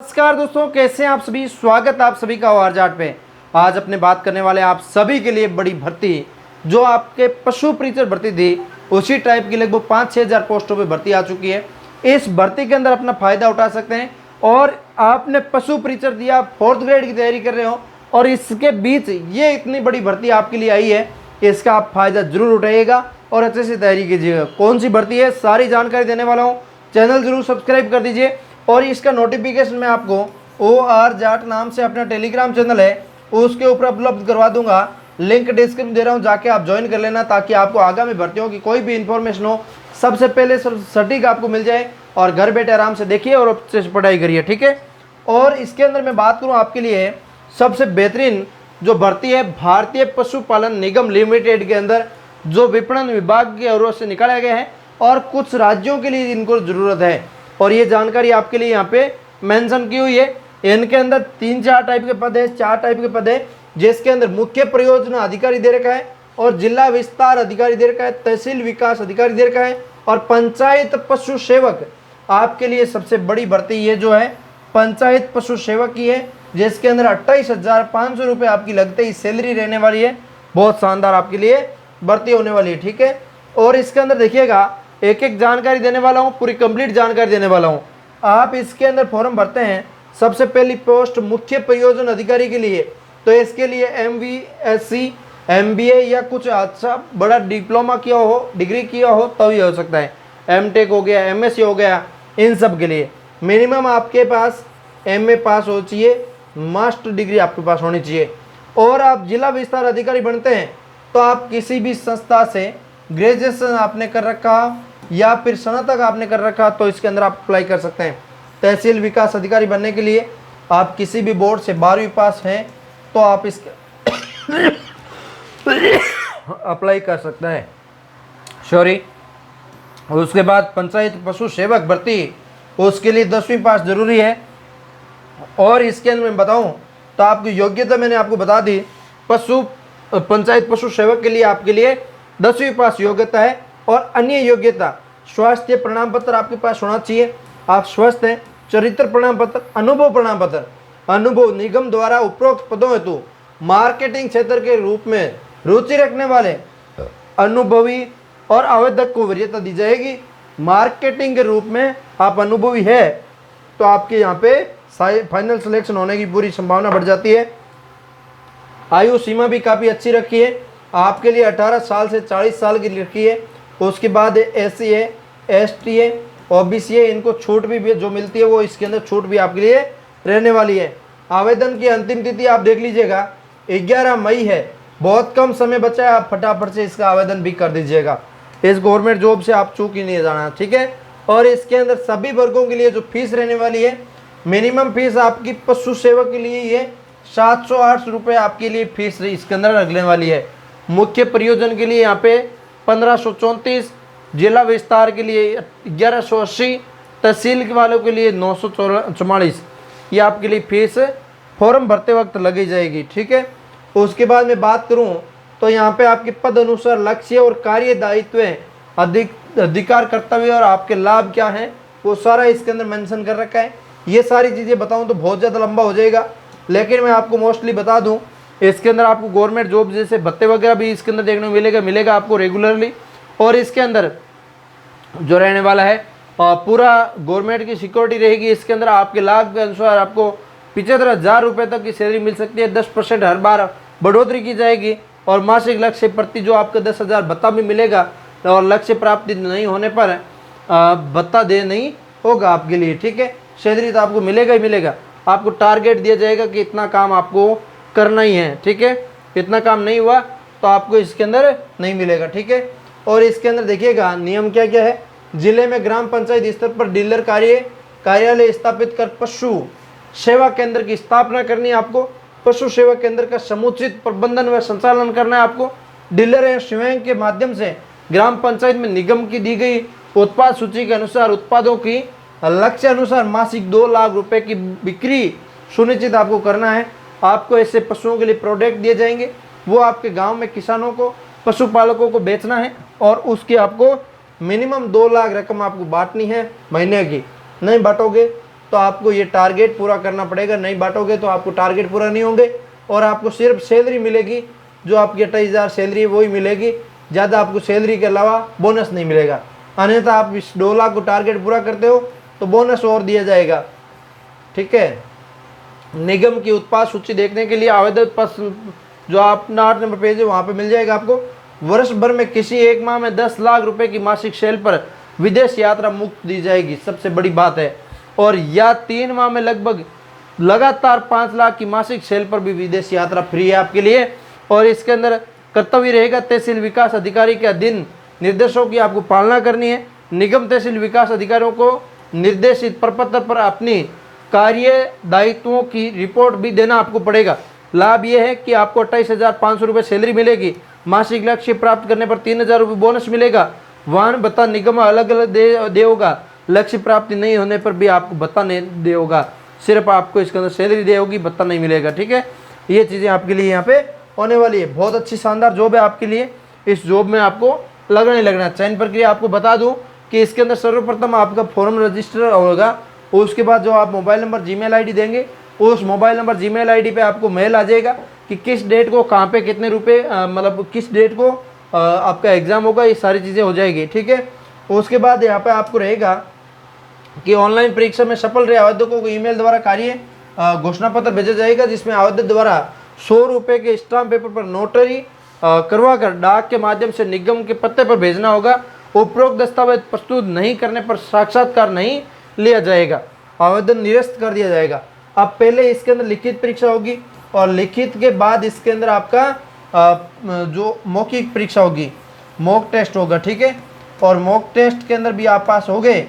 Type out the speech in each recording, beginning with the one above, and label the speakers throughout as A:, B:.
A: नमस्कार दोस्तों, कैसे हैं आप सभी। स्वागत है आप सभी का OR जाट पे। आज अपने बात करने वाले आप सभी के लिए बड़ी भर्ती जो आपके पशु परिचर भर्ती थी, उसी टाइप की लगभग 5-6 हज़ार पोस्टों पे भर्ती आ चुकी है। इस भर्ती के अंदर अपना फ़ायदा उठा सकते हैं। और आपने पशु परिचर दिया, 4th ग्रेड की तैयारी कर रहे हो और इसके बीच ये इतनी बड़ी भर्ती आपके लिए आई है, इसका आप फ़ायदा ज़रूर उठाइएगा और अच्छे से तैयारी कीजिएगा। कौन सी भर्ती है, सारी जानकारी देने वाला हूँ। चैनल ज़रूर सब्सक्राइब कर दीजिए और इसका नोटिफिकेशन मैं आपको OR जाट नाम से अपना टेलीग्राम चैनल है उसके ऊपर उपलब्ध करवा दूंगा। लिंक डिस्क्रिप्शन दे रहा हूं, जाके आप ज्वाइन कर लेना ताकि आपको आगामी भर्तियों की कोई भी इंफॉर्मेशन हो सबसे पहले सटीक आपको मिल जाए और घर बैठे आराम से देखिए और अच्छे से पढ़ाई करिए, ठीक है। और इसके अंदर मैं बात करूँ आपके लिए सबसे बेहतरीन जो भर्ती है, भारतीय पशुपालन निगम लिमिटेड के अंदर जो विपणन विभाग के ओर से निकाला गया है और कुछ राज्यों के लिए इनको ज़रूरत है और ये जानकारी आपके लिए यहाँ पे मेंशन की हुई है। इनके अंदर 3-4 टाइप के पद है, 4 टाइप के पद है, जिसके अंदर मुख्य परियोजना अधिकारी दे रखा है और जिला विस्तार अधिकारी दे रखा है, तहसील विकास अधिकारी दे रखा है और पंचायत पशु सेवक। आपके लिए सबसे बड़ी भर्ती ये जो है पंचायत पशु सेवक की है, जिसके अंदर 28,500 रुपये आपकी लगते ही सैलरी रहने वाली है। बहुत शानदार आपके लिए भर्ती होने वाली है, ठीक है। और इसके अंदर देखिएगा एक एक जानकारी देने वाला हूँ, पूरी कंप्लीट जानकारी देने वाला हूँ। आप इसके अंदर फॉर्म भरते हैं, सबसे पहली पोस्ट मुख्य परियोजना अधिकारी के लिए, तो इसके लिए MVSC MBA या कुछ अच्छा बड़ा डिप्लोमा किया हो, डिग्री किया हो तो ये हो सकता है। MTech हो गया, MSc हो गया, इन सब के लिए मिनिमम आपके पास MA पास हो चाहिए, मास्टर डिग्री आपके पास होनी चाहिए। और आप जिला विस्तार अधिकारी बनते हैं तो आप किसी भी संस्था से ग्रेजुएशन आपने कर रखा या फिर स्नातक आपने कर रखा तो इसके अंदर आप अप्लाई कर सकते हैं। तहसील विकास अधिकारी बनने के लिए आप किसी भी बोर्ड से 12वीं पास हैं तो आप इसके अप्लाई कर सकते हैं, सॉरी। उसके बाद पंचायत पशु सेवक भर्ती, उसके लिए 10वीं पास जरूरी है। और इसके अंदर मैं बताऊं तो आपकी योग्यता मैंने आपको बता दी। पंचायत पशु सेवक के लिए आपके लिए 10वीं पास योग्यता है और अन्य योग्यता स्वास्थ्य प्रमाण पत्र आपके पास होना चाहिए, आप स्वस्थ हैं, चरित्र प्रमाण पत्र, अनुभव प्रमाण पत्र, अनुभव निगम द्वारा उपरोक्त पदों हेतु मार्केटिंग क्षेत्र के रूप में रुचि रखने वाले अनुभवी और आवेदक को वरीयता दी जाएगी। मार्केटिंग के रूप में आप अनुभवी है तो आपके यहाँ पे फाइनल सिलेक्शन होने की पूरी संभावना बढ़ जाती है। आयु सीमा भी काफ़ी अच्छी रखी है, आपके लिए 18 साल से 40 साल की रखी है। उसके बाद SC है, ST है, OBC है, इनको छूट भी जो मिलती है वो इसके अंदर छूट भी आपके लिए रहने वाली है। आवेदन की अंतिम तिथि आप देख लीजिएगा 11 मई है, बहुत कम समय बचा है, आप फटाफट से इसका आवेदन भी कर दीजिएगा। इस गवर्नमेंट जॉब से आप चूक ही नहीं जाना, ठीक है। और इसके अंदर सभी वर्गों के लिए जो फीस रहने वाली है, मिनिमम फीस आपकी पशु सेवक के लिए ये 708 रुपये आपके लिए फीस इसके अंदर लगने वाली है। मुख्य परियोजन के लिए यहाँ पे 1534, जिला विस्तार के लिए 1180, तहसील वालों के लिए 944, ये आपके लिए फीस फॉर्म भरते वक्त लगी जाएगी, ठीक है। उसके बाद मैं बात करूं तो यहाँ पे आपके पद अनुसार लक्ष्य और कार्य दायित्व, अधिकार, कर्तव्य और आपके लाभ क्या हैं वो सारा इसके अंदर मेंशन कर रखा है। ये सारी चीज़ें बताऊं तो बहुत ज़्यादा लंबा हो जाएगा, लेकिन मैं आपको मोस्टली बता दूं इसके अंदर आपको गवर्नमेंट जॉब जैसे भत्ते वगैरह भी इसके अंदर देखने को मिलेगा आपको रेगुलरली। और इसके अंदर जो रहने वाला है पूरा गवर्नमेंट की सिक्योरिटी रहेगी। इसके अंदर आपके लाभ के अनुसार आपको 75,000 रुपये तक की सैलरी मिल सकती है, 10% हर बार बढ़ोतरी की जाएगी और मासिक लक्ष्य प्रति जो आपको 10,000 भत्ता भी मिलेगा और लक्ष्य प्राप्ति नहीं होने पर भत्ता दे नहीं होगा आपके लिए, ठीक है। सैलरी तो आपको मिलेगा ही मिलेगा, आपको टारगेट दिया जाएगा कि इतना काम आपको करना ही है, ठीक है। इतना काम नहीं हुआ तो आपको इसके अंदर नहीं मिलेगा, ठीक है। और इसके अंदर देखिएगा नियम क्या क्या है। जिले में ग्राम पंचायत स्तर पर डीलर कार्यालय स्थापित कर पशु सेवा केंद्र की स्थापना करनी है आपको। पशु सेवा केंद्र का समुचित प्रबंधन व संचालन करना है आपको। डीलर एवं स्वयं के माध्यम से ग्राम पंचायत में निगम की दी गई उत्पाद सूची के अनुसार उत्पादों की लक्ष्य अनुसार मासिक 2 लाख रुपए की बिक्री सुनिश्चित आपको करना है। आपको ऐसे पशुओं के लिए प्रोडक्ट दिए जाएंगे, वो आपके गांव में किसानों को, पशुपालकों को बेचना है और उसकी आपको मिनिमम 2 लाख रकम आपको बांटनी है महीने की। नहीं बांटोगे तो आपको ये टारगेट पूरा करना पड़ेगा। नहीं बांटोगे तो आपको टारगेट पूरा नहीं होंगे और आपको सिर्फ सैलरी मिलेगी, जो आपकी 28,000 सैलरी है वही मिलेगी, ज़्यादा आपको सैलरी के अलावा बोनस नहीं मिलेगा। अन्यथा आप इस 2 लाख को टारगेट पूरा करते हो तो बोनस और दिया जाएगा। ठीक है। निगम की उत्पाद सूची देखने के लिए आवेदन पत्र जो अपना 8 नंबर पेज है वहाँ पे मिल जाएगा आपको। वर्ष भर में किसी एक माह में 10 लाख रुपए की मासिक सेल पर विदेश यात्रा मुफ्त दी जाएगी, सबसे बड़ी बात है। और या 3 माह में लगभग लगातार 5 लाख की मासिक सेल पर भी विदेश यात्रा फ्री है आपके लिए। और इसके अंदर कर्तव्य रहेगा तहसील विकास अधिकारी के अधीन निर्देशों की आपको पालना करनी है। निगम तहसील विकास अधिकारियों को निर्देशित प्रपत्र पर अपनी कार्य दायित्वों की रिपोर्ट भी देना आपको पड़ेगा। लाभ यह है कि आपको 28,500 रुपये सैलरी मिलेगी। मासिक लक्ष्य प्राप्त करने पर 3,000 रुपये बोनस मिलेगा। वाहन भत्ता निगम अलग अलग दे होगा। लक्ष्य प्राप्ति नहीं होने पर भी आपको भत्ता नहीं दे होगा, सिर्फ आपको इसके अंदर सैलरी दे होगी, भत्ता नहीं मिलेगा। ठीक है, ये चीज़ें आपके लिए यहाँ पे होने वाली है। बहुत अच्छी शानदार जॉब है आपके लिए। इस जॉब में आपको लगना ही लगना। चयन प्रक्रिया आपको बता दूँ कि इसके अंदर सर्वप्रथम आपका फॉर्म रजिस्टर होगा। उसके बाद जो आप मोबाइल नंबर जीमेल आईडी देंगे, उस मोबाइल नंबर जीमेल आईडी पे आपको मेल आ जाएगा कि किस डेट को कहाँ पे कितने रुपए मतलब किस डेट को आपका एग्ज़ाम होगा। ये सारी चीज़ें हो जाएगी। ठीक है। उसके बाद यहाँ पे आपको रहेगा कि ऑनलाइन परीक्षा में सफल रहे आवेदकों को ईमेल द्वारा कार्य घोषणा पत्र भेजा जाएगा, जिसमें आवेदक द्वारा 100 रुपये के स्टाम्प पेपर पर नोटरी करवा कर डाक के माध्यम से निगम के पत्ते पर भेजना होगा। उपरोक्त दस्तावेज प्रस्तुत नहीं करने पर साक्षात्कार नहीं लिया जाएगा, आवेदन निरस्त कर दिया जाएगा। अब पहले इसके अंदर लिखित परीक्षा होगी और लिखित के बाद इसके अंदर आपका जो मौखिक परीक्षा होगी, मॉक टेस्ट होगा। ठीक है। और मॉक टेस्ट के अंदर भी आप पास हो गए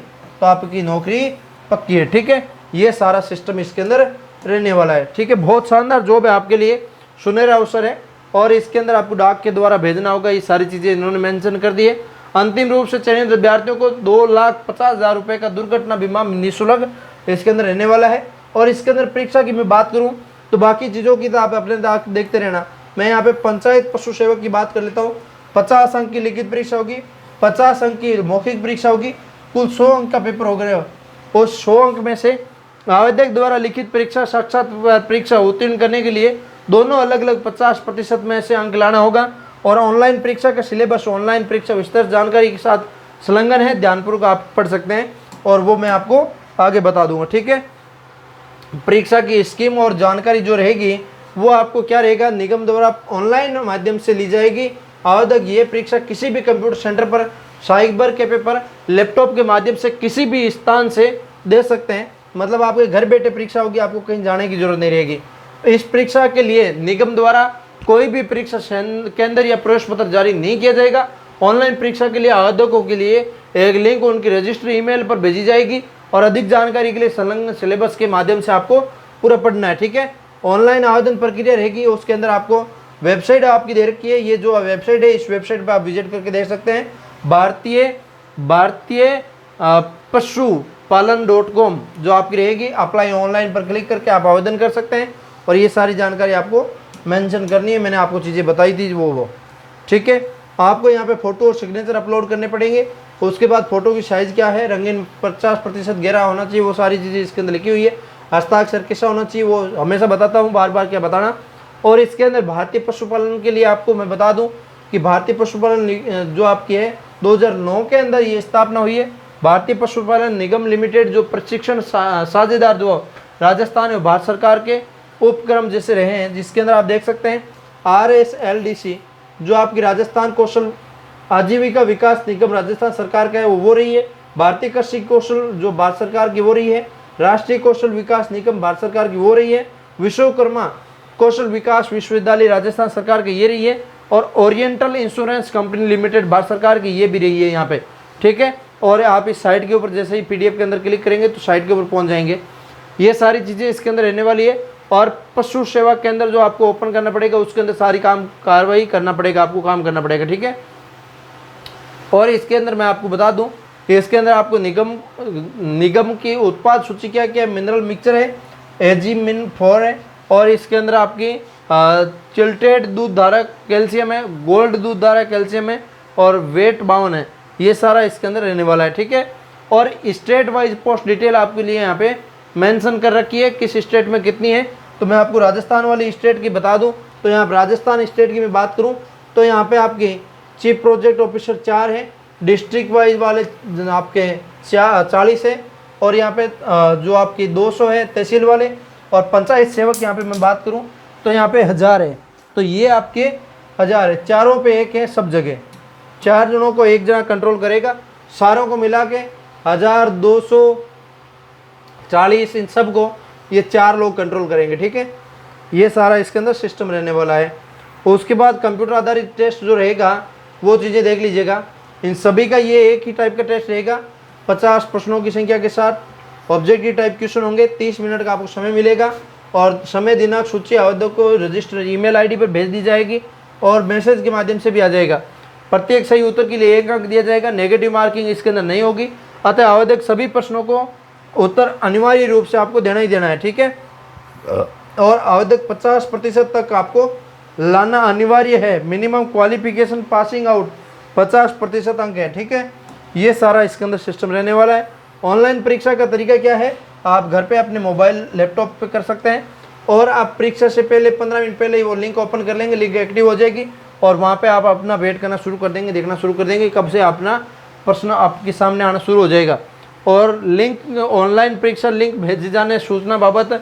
A: तो आपकी नौकरी पक्की है। ठीक है। ये सारा सिस्टम इसके अंदर रहने वाला है। ठीक है। बहुत शानदार जॉब है आपके लिए, सुनहरा अवसर है। और इसके अंदर आपको डाक के द्वारा भेजना होगा। ये सारी चीज़ें इन्होंने मेंशन कर दी है। अंतिम रूप से चयनित अभ्यर्थियों को 2,50,000 रुपये का दुर्घटना बीमा निःशुल्क इसके अंदर रहने वाला है। और इसके अंदर परीक्षा की मैं बात करूं तो बाकी चीज़ों की तो आप अपने देखते रहना। मैं यहाँ पे पंचायत पशु सेवक की बात कर लेता हूँ। 50 अंक की लिखित परीक्षा होगी, 50 अंक की मौखिक परीक्षा होगी, कुल 100 अंक का पेपर हो गया। उस 100 अंक में से आवेदक द्वारा लिखित परीक्षा साक्षात परीक्षा उत्तीर्ण करने के लिए दोनों अलग अलग 50% में से अंक लाना होगा। और ऑनलाइन परीक्षा का सिलेबस ऑनलाइन परीक्षा विस्तृत जानकारी के साथ संलग्न है, ध्यानपूर्वक आप पढ़ सकते हैं और वो मैं आपको आगे बता दूंगा। ठीक है। परीक्षा की स्कीम और जानकारी जो रहेगी वो आपको क्या रहेगा, निगम द्वारा ऑनलाइन माध्यम से ली जाएगी। आवेदक ये परीक्षा किसी भी कंप्यूटर सेंटर पर, साइबर कैफे पर, लैपटॉप के माध्यम से किसी भी स्थान से दे सकते हैं। मतलब आपके घर बैठे परीक्षा होगी, आपको कहीं जाने की जरूरत नहीं रहेगी। इस परीक्षा के लिए निगम द्वारा कोई भी परीक्षा केंद्र या प्रवेश पत्र जारी नहीं किया जाएगा। ऑनलाइन परीक्षा के लिए आवेदकों के लिए एक लिंक उनकी रजिस्टर ईमेल पर भेजी जाएगी और अधिक जानकारी के लिए संलग्न सिलेबस के माध्यम से आपको पूरा पढ़ना है। ठीक है। ऑनलाइन आवेदन प्रक्रिया रहेगी, उसके अंदर आपको वेबसाइट आपकी दे रखी है। ये जो वेबसाइट है इस वेबसाइट पर आप विजिट करके देख सकते हैं, भारतीय पशुपालन.com जो आपकी रहेगी। अप्लाई ऑनलाइन पर क्लिक करके आप आवेदन कर सकते हैं और ये सारी जानकारी आपको मेंशन करनी है। मैंने आपको चीज़ें बताई थी वो। ठीक है। आपको यहाँ पे फ़ोटो और सिग्नेचर अपलोड करने पड़ेंगे। उसके बाद फ़ोटो की साइज़ क्या है, रंगीन 50% गहरा होना चाहिए, वो सारी चीज़ें इसके अंदर लिखी हुई है। हस्ताक्षर कैसा होना चाहिए वो हमेशा बताता हूँ, बार बार क्या बताना। और इसके अंदर भारतीय पशुपालन के लिए आपको मैं बता दूँ कि भारतीय पशुपालन जो आपकी है 2009 के अंदर ये स्थापना हुई है। भारतीय पशुपालन निगम लिमिटेड जो प्रशिक्षण साझेदार जो राजस्थान और भारत सरकार के उपक्रम जैसे रहे हैं, जिसके अंदर आप देख सकते हैं RSLDC जो आपकी राजस्थान कौशल आजीविका विकास निगम राजस्थान सरकार का है वो रही है। भारतीय कृषि कौशल जो भारत सरकार की वो रही है। राष्ट्रीय कौशल विकास निगम भारत सरकार की वो रही है। विश्वकर्मा कौशल विकास विश्वविद्यालय राजस्थान सरकार की ये रही है। और oriental insurance company limited Bharat सरकार की ये भी रही है यहाँ पे। ठीक है। और आप इस साइट के ऊपर जैसे ही PDF के अंदर क्लिक करेंगे तो साइट के ऊपर पहुँच जाएंगे। ये सारी चीज़ें इसके अंदर रहने वाली है। और पशु सेवा केंद्र जो आपको ओपन करना पड़ेगा उसके अंदर सारी कार्रवाई करना पड़ेगा, आपको काम करना पड़ेगा। ठीक है। और इसके अंदर मैं आपको बता दूं कि इसके अंदर आपको निगम की उत्पाद सूची क्या क्या मिनरल मिक्सचर है, एजीमिन-4 है। और इसके अंदर आपकी चिल्टेड दूध धारक कैल्शियम है, गोल्ड दूध धारक कैल्शियम है और वेट 52 है। ये सारा इसके अंदर रहने वाला है। ठीक है। और स्टेट वाइज पोस्ट डिटेल आपके लिए यहाँ पे मेंशन कर रखी है किस स्टेट में कितनी है। तो मैं आपको राजस्थान वाली स्टेट की बता दूं, तो यहाँ पर राजस्थान स्टेट की मैं बात करूँ तो यहाँ पे आपके चीफ प्रोजेक्ट ऑफिसर 4 है, डिस्ट्रिक्ट वाइज वाले आपके 40 है, और यहाँ पे जो आपकी 200 है तहसील वाले, और पंचायत सेवक यहाँ पे मैं बात करूँ तो यहाँ पे 1000 है। तो ये आपके 1000 है, चारों पे एक है सब जगह, 4 जनों को एक जना कंट्रोल करेगा, सारों को मिला के 1240 इन सब को ये 4 लोग कंट्रोल करेंगे। ठीक है, ये सारा इसके अंदर सिस्टम रहने वाला है। उसके बाद कंप्यूटर आधारित टेस्ट जो रहेगा वो चीज़ें देख लीजिएगा। इन सभी का ये एक ही टाइप का टेस्ट रहेगा, 50 प्रश्नों की संख्या के साथ ऑब्जेक्टिव टाइप क्वेश्चन होंगे, 30 मिनट का आपको समय मिलेगा, और समय दिनांक सूची आवेदक को रजिस्टर ईमेल आईडी पर भेज दी जाएगी और मैसेज के माध्यम से भी आ जाएगा। प्रत्येक सही उत्तर के लिए 1 अंक दिया जाएगा, नेगेटिव मार्किंग इसके अंदर नहीं होगी, अतः आवेदक सभी प्रश्नों को उत्तर अनिवार्य रूप से आपको देना ही देना है। ठीक है, और आवेदक 50% तक आपको लाना अनिवार्य है, मिनिमम क्वालिफिकेशन पासिंग आउट 50% अंक है। ठीक है, ये सारा इसके अंदर सिस्टम रहने वाला है। ऑनलाइन परीक्षा का तरीका क्या है, आप घर पे अपने मोबाइल लैपटॉप पे कर सकते हैं, और आप परीक्षा से पहले 15 मिनट पहले ही वो लिंक ओपन कर लेंगे, लिंक एक्टिव हो जाएगी, और वहाँ पे आप अपना वेट करना शुरू कर देंगे, देखना शुरू कर देंगे कब से अपना प्रश्न आपके सामने आना शुरू हो जाएगा। और लिंक ऑनलाइन परीक्षा लिंक भेजे जाने सूचना बाबत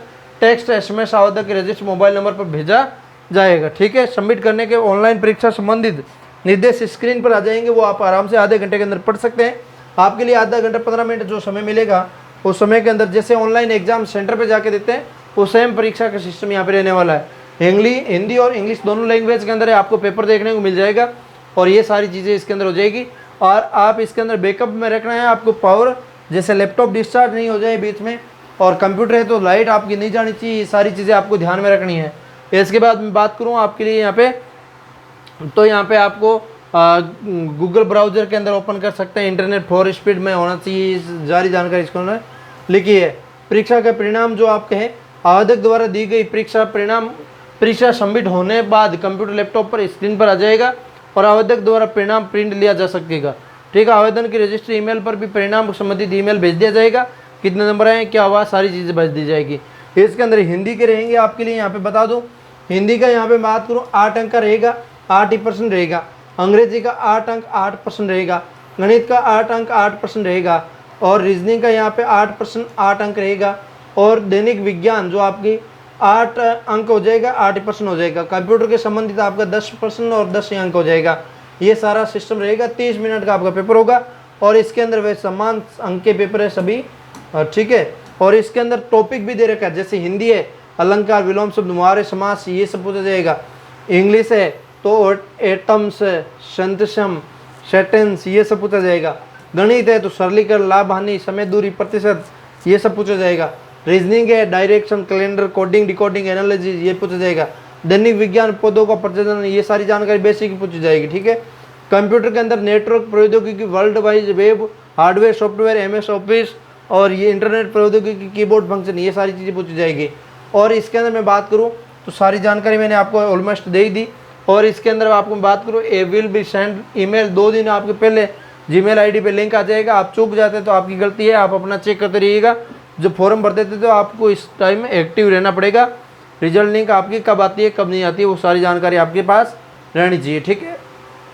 A: टेक्स्ट SMS आवेदक के रजिस्टर मोबाइल नंबर पर भेजा जाएगा। ठीक है, सबमिट करने के ऑनलाइन परीक्षा संबंधित निर्देश स्क्रीन पर आ जाएंगे, वो आप आराम से आधे घंटे के अंदर पढ़ सकते हैं। आपके लिए आधा घंटा 15 मिनट जो समय मिलेगा उस समय के अंदर जैसे ऑनलाइन एग्जाम सेंटर पे जाके देते हैं वो सेम परीक्षा का सिस्टम यहाँ पे रहने वाला है। हिंदी और इंग्लिश दोनों लैंग्वेज के अंदर है, आपको पेपर देखने को मिल जाएगा, और ये सारी चीज़ें इसके अंदर हो जाएगी। और आप इसके अंदर बैकअप में रखना है आपको पावर, जैसे लैपटॉप डिस्चार्ज नहीं हो जाए बीच में, और कंप्यूटर है तो लाइट आपकी नहीं जानी चाहिए, ये सारी चीज़ें आपको ध्यान में रखनी है। इसके बाद मैं बात करूँ आपके लिए यहाँ पे, तो यहाँ पे आपको गूगल ब्राउज़र के अंदर ओपन कर सकते हैं, इंटरनेट 4 स्पीड में होना चाहिए, जारी जानकारी इसको लिखी है। परीक्षा के परिणाम जो आपके हैं, आवेदक द्वारा दी गई परीक्षा परिणाम परीक्षा सबमिट होने बाद कंप्यूटर लैपटॉप पर स्क्रीन पर आ जाएगा, और आवेदक द्वारा परिणाम प्रिंट लिया जा सकेगा। ठीक है, आवेदन की रजिस्टर ईमेल पर भी परिणाम संबंधित ईमेल भेज दिया जाएगा, कितने नंबर आए क्या हुआ सारी चीज़ें भेज दी जाएगी। इसके अंदर हिंदी के रहेंगे आपके लिए, यहाँ पे बता दूँ हिंदी का यहाँ पे बात करूँ 8 अंक का रहेगा, 8% रहेगा। अंग्रेजी का 8 अंक 8% रहेगा, गणित का 8 अंक 8% रहेगा, और रीजनिंग का यहाँ पे 8% 8 अंक रहेगा, और दैनिक विज्ञान जो आपकी 8 अंक हो जाएगा, 8% हो जाएगा। कंप्यूटर के संबंधित आपका 10% और 10 अंक हो जाएगा। ये सारा सिस्टम रहेगा, 30 मिनट का आपका पेपर होगा, और इसके अंदर वे समान अंक के पेपर है सभी। ठीक है, और इसके अंदर टॉपिक भी दे रखा है, जैसे हिंदी है अलंकार विलोम शब्द मुहावरे समास ये सब पूछा जाएगा। इंग्लिश है तो एटम्स संतसम सेंटेंस ये सब पूछा जाएगा। गणित है तो सरलीकरण लाभ हानि समय दूरी प्रतिशत ये सब पूछा जाएगा। रीजनिंग है direction calendar coding decoding analysis ये पूछा जाएगा। दैनिक विज्ञान पौधों का प्रजनन ये सारी जानकारी बेसिक पूछी जाएगी। ठीक है, कंप्यूटर के अंदर नेटवर्क प्रौद्योगिकी world wide web hardware software MS office और ये इंटरनेट प्रौद्योगिकी कीबोर्ड फंक्शन ये सारी चीज़ें पूछी जाएगी। और इसके अंदर मैं बात करूँ तो सारी जानकारी मैंने आपको ऑलमोस्ट दे ही दी। और इसके अंदर आपको बात करूँ ए विल बी सेंड ईमेल 2 दिन आपके पहले जीमेल आईडी पे लिंक आ जाएगा। आप चूक जाते तो आपकी गलती है, आप अपना चेक करते रहिएगा। जो फॉर्म भर देते तो आपको इस टाइम में एक्टिव रहना पड़ेगा। रिजल्ट लिंक आपकी कब आती है कब नहीं आती है वो सारी जानकारी आपके पास रहनी चाहिए। ठीक है,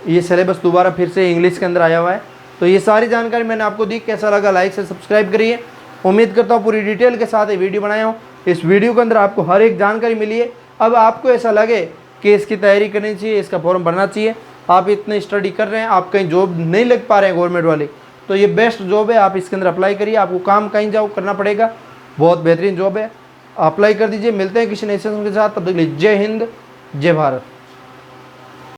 A: ये सिलेबस दोबारा फिर से इंग्लिश के अंदर आया हुआ है। तो ये सारी जानकारी मैंने आपको दी। कैसा लगा लाइक से सब्सक्राइब करिए। उम्मीद करता हूँ पूरी डिटेल के साथ ये वीडियो बनाया हूँ। इस वीडियो के अंदर आपको हर एक जानकारी मिली है। अब आपको ऐसा लगे कि इसकी तैयारी करनी चाहिए, इसका फॉर्म भरना चाहिए, आप इतने स्टडी कर रहे हैं, आप कहीं जॉब नहीं लग पा रहे हैं गवर्नमेंट वाली, तो ये बेस्ट जॉब है। आप इसके अंदर अप्लाई करिए, आपको काम कहीं जाओ करना पड़ेगा, बहुत बेहतरीन जॉब है, अप्लाई कर दीजिए। मिलते हैं किसी नए सेशन के साथ, तब तक के लिए जय हिंद जय भारत।